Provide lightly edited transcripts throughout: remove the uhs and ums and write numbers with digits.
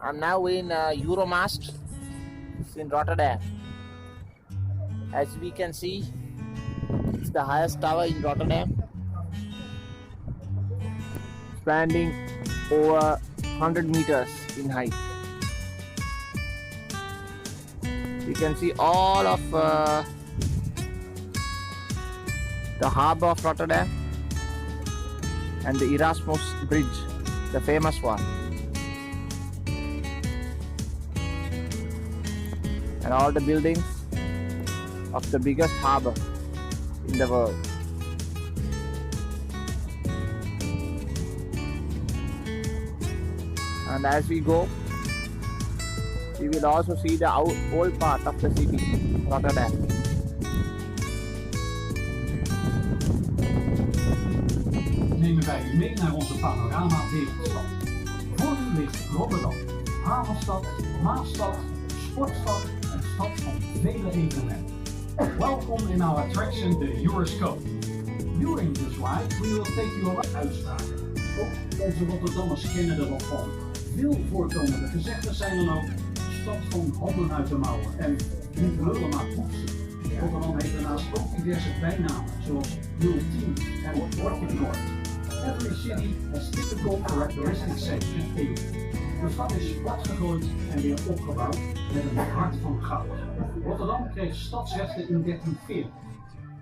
I'm now in Euromast. It's in Rotterdam. As we can see, it's the highest tower in Rotterdam, standing over 100 meters in height. You can see all of the harbour of Rotterdam and the Erasmus Bridge, the famous one, and all the buildings of the biggest harbour in the world. And as we go, we will also see the old part of the city, Rotterdam. Nemen wij u mee naar onze panorama wereldstad. Voor u ligt Rotterdam, havenstad, maasstad, sportstad en stad van vele evenementen. Welcome in our attraction, the Euroscope. During this ride, we will take you around uitspraken. Ook onze Rotterdammers kennen er wel van. Veel voorkomende gezegden zijn dan ook stad van handen uit de mouwen en niet lullen maar poetsen. Rotterdam heeft daarnaast ook diverse bijnamen zoals 010 en Working North. Every city has typical characteristics set in eeuw. De stad is plat gegooid en weer opgebouwd met een hart van goud. Rotterdam kreeg stadsrechten in 1340.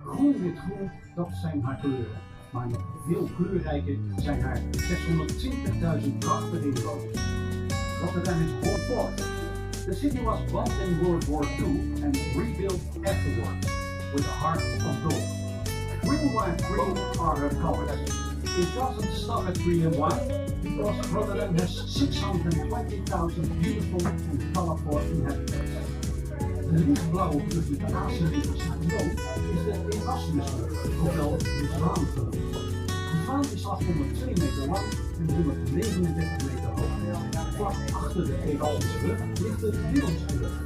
Groen wit groen, dat zijn haar kleuren. Maar nog veel kleurrijker zijn haar 620.000 prachtige inwoners. Rotterdam is home port. The city was bombed in World War II and rebuilt afterwards with a heart of gold. Green, white, green are her colors. It doesn't stop at green and white because Rotterdam has 620,000 beautiful and colorful inhabitants. De lichtblauwe brug met de Aziëriviers naar de Loon is de Erasmusbrug, ofwel de Zwaan genoemd. De Zwaan is 802 meter lang en 139 meter hoog. Vlak achter de Erasmusbrug ligt de Willemsbrug.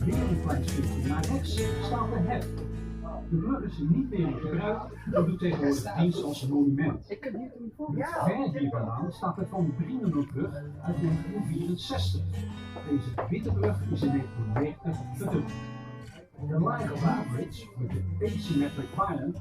Weer een klein stukje naar rechts staat de Hef. De brug is niet meer in gebruik, maar doet tegenwoordig dienst als monument. Ver hier vandaan staat de Van Brienenoordbrug uit 1964. Deze witte brug is in 1990 verdubbeld. The line of Bridge with the asymmetric pylon